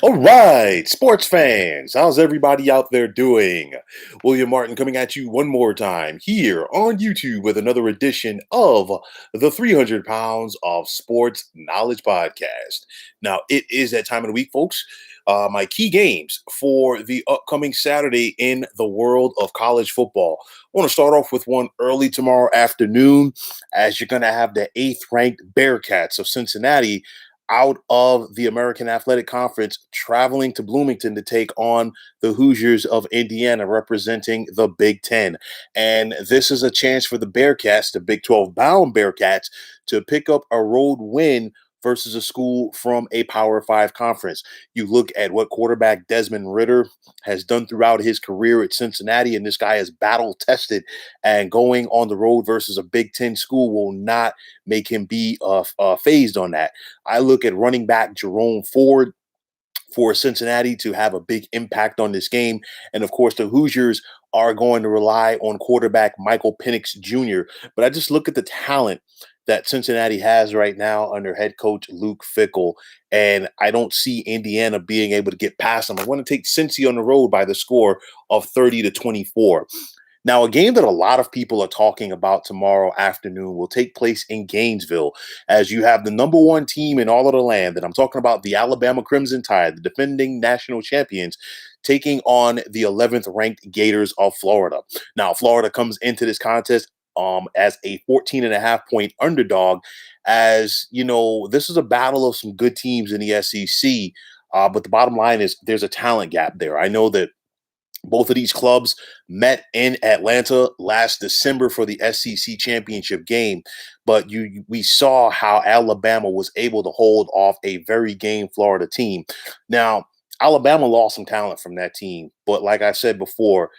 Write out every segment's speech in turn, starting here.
All right, sports fans, how's everybody out there doing? William Martin coming at you one more time here on YouTube with another edition of the 300 Pounds of Sports Knowledge Podcast. Now, it is that time of the week, folks. My key games for the upcoming Saturday in the world of college football. I want to start off with one early tomorrow afternoon, as you're going to have the eighth ranked Bearcats of Cincinnati out of the American Athletic Conference, traveling to Bloomington to take on the Hoosiers of Indiana, representing the Big Ten. And this is a chance for the Bearcats, the Big 12 bound Bearcats, to pick up a road win versus a school from a Power Five conference. You look at what quarterback Desmond Ritter has done throughout his career at Cincinnati, and this guy is battle tested, and going on the road versus a Big Ten school will not make him be phased on that. I look at running back Jerome Ford for Cincinnati to have a big impact on this game. And of course, the Hoosiers are going to rely on quarterback Michael Penix Jr. But I just look at the talent that Cincinnati has right now under head coach Luke Fickell, and I don't see Indiana being able to get past them. I want to take Cincy on the road by the score of 30-24. Now, a game that a lot of people are talking about tomorrow afternoon will take place in Gainesville, as you have the number one team in all of the land, and I'm talking about the Alabama Crimson Tide, the defending national champions, taking on the 11th ranked Gators of Florida. Now, Florida comes into this contest as a 14 and a half point underdog. As you know, this is a battle of some good teams in the SEC, but the bottom line is there's a talent gap there. I know that both of these clubs met in Atlanta last December for the SEC championship game, but we saw how Alabama was able to hold off a very game Florida team. Now, Alabama lost some talent from that team, but like I said before,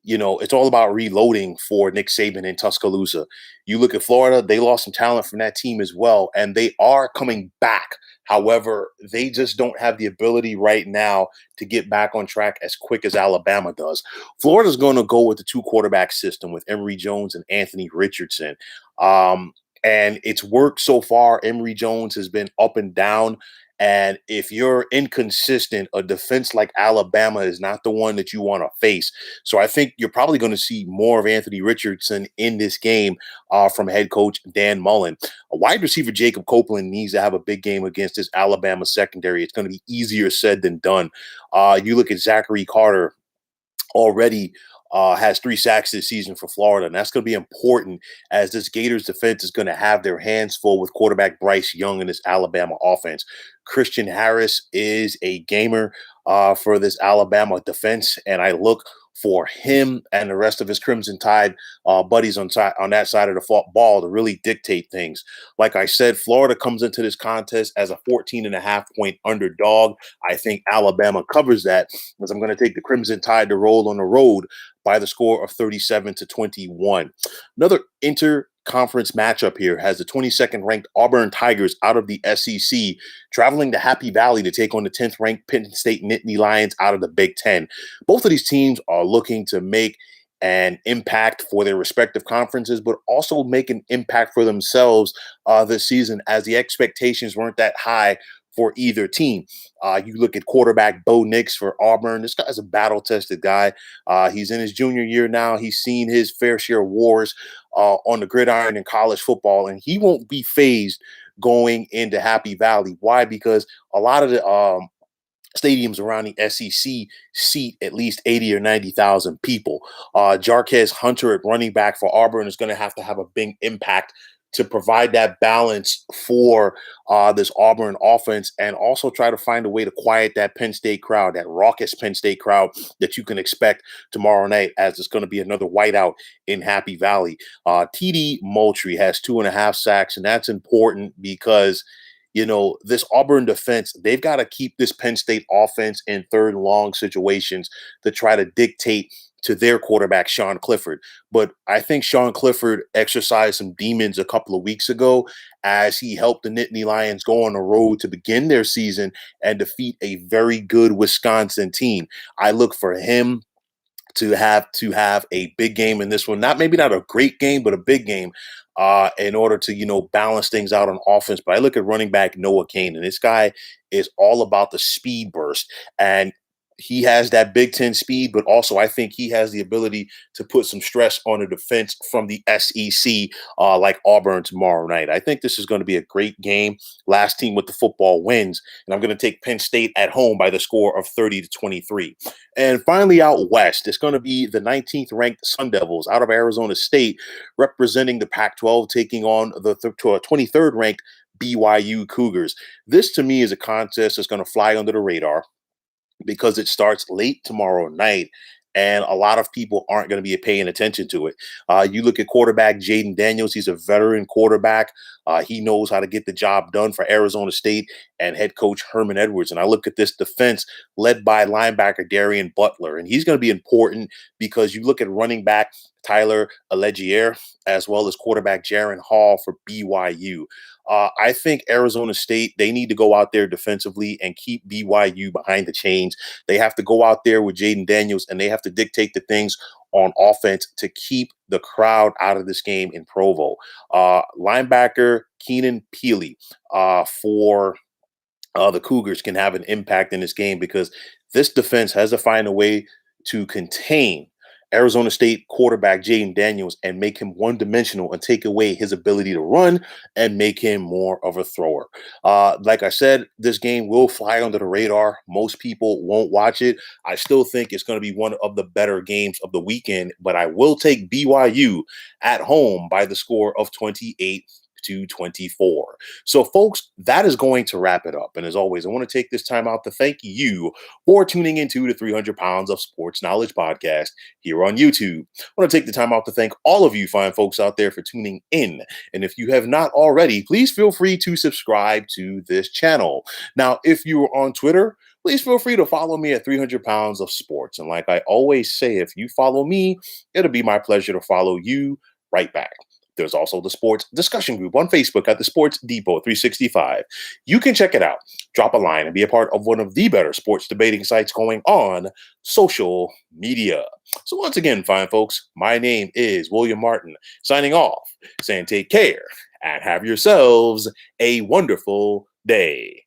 it's all about reloading for Nick Saban in Tuscaloosa. You look at Florida, they lost some talent from that team as well, and they are coming back. However, they just don't have the ability right now to get back on track as quick as Alabama does. Florida's going to go with the two quarterback system with Emory Jones and Anthony Richardson. And it's worked so far. Emory Jones has been up and down. And if you're inconsistent, a defense like Alabama is not the one that you want to face. So I think you're probably going to see more of Anthony Richardson in this game from head coach Dan Mullen. A wide receiver Jacob Copeland needs to have a big game against this Alabama secondary. It's going to be easier said than done. You look at Zachary Carter already has 3 sacks this season for Florida, and that's going to be important as this Gators defense is going to have their hands full with quarterback Bryce Young in this Alabama offense. Christian Harris is a gamer for this Alabama defense, and I look for him and the rest of his Crimson Tide buddies on that side of the ball to really dictate things. Like I said, Florida comes into this contest as a 14 and a half point underdog. I think Alabama covers that, as I'm going to take the Crimson Tide to roll on the road by the score of 37-21. Another interconference matchup here has the 22nd ranked Auburn Tigers out of the SEC traveling to Happy Valley to take on the 10th ranked Penn State Nittany Lions out of the Big Ten. Both of these teams are looking to make an impact for their respective conferences, but also make an impact for themselves this season, as the expectations weren't that high for either team. You look at quarterback Bo Nix for Auburn. This guy's a battle-tested guy. He's in his junior year now. He's seen his fair share of wars on the gridiron in college football, and he won't be phased going into Happy Valley. Why? Because a lot of the stadiums around the SEC seat at least 80 or 90,000 people. Jarquez Hunter at running back for Auburn is going to have a big impact to provide that balance for this Auburn offense, and also try to find a way to quiet that Penn State crowd, that raucous Penn State crowd that you can expect tomorrow night, as it's going to be another whiteout in Happy Valley. TD Moultrie has 2.5 sacks, and that's important because this Auburn defense, they've got to keep this Penn State offense in third and long situations to try to dictate to their quarterback, Sean Clifford. But I think Sean Clifford exercised some demons a couple of weeks ago as he helped the Nittany Lions go on the road to begin their season and defeat a very good Wisconsin team. I look for him to have a big game in this one. Maybe not a great game, but a big game. in order to, balance things out on offense. But I look at running back Noah Kane, and this guy is all about the speed burst. And he has that Big Ten speed, but also I think he has the ability to put some stress on the defense from the SEC, like Auburn tomorrow night. I think this is going to be a great game. Last team with the football wins, and I'm going to take Penn State at home by the score of 30-23. And finally, out west, it's going to be the 19th ranked Sun Devils out of Arizona State, representing the Pac-12, taking on the 23rd ranked BYU Cougars. This to me is a contest that's going to fly under the radar because it starts late tomorrow night. And a lot of people aren't going to be paying attention to it. You look at quarterback Jaden Daniels. He's a veteran quarterback. He knows how to get the job done for Arizona State and head coach Herman Edwards. And I look at this defense led by linebacker Darian Butler. And he's going to be important because you look at running back Tyler Allegier as well as quarterback Jaron Hall for BYU. I think Arizona State, they need to go out there defensively and keep BYU behind the chains. They have to go out there with Jaden Daniels and they have to dictate the things on offense to keep the crowd out of this game in Provo. Linebacker Keenan Peely for the Cougars can have an impact in this game because this defense has to find a way to contain Arizona State quarterback Jaden Daniels and make him one-dimensional and take away his ability to run and make him more of a thrower. Like I said, this game will fly under the radar. Most people won't watch it. I still think it's going to be one of the better games of the weekend, but I will take BYU at home by the score of 28-24. So, folks, that is going to wrap it up. And as always, I want to take this time out to thank you for tuning into the 300 Pounds of Sports Knowledge podcast here on YouTube. I want to take the time out to thank all of you fine folks out there for tuning in. And if you have not already, please feel free to subscribe to this channel. Now, if you are on Twitter, please feel free to follow me at 300 Pounds of Sports. And like I always say, if you follow me, it'll be my pleasure to follow you right back. There's also the sports discussion group on Facebook at the Sports Depot 365. You can check it out, drop a line, and be a part of one of the better sports debating sites going on social media. So once again, fine folks, my name is William Martin, signing off, saying take care and have yourselves a wonderful day.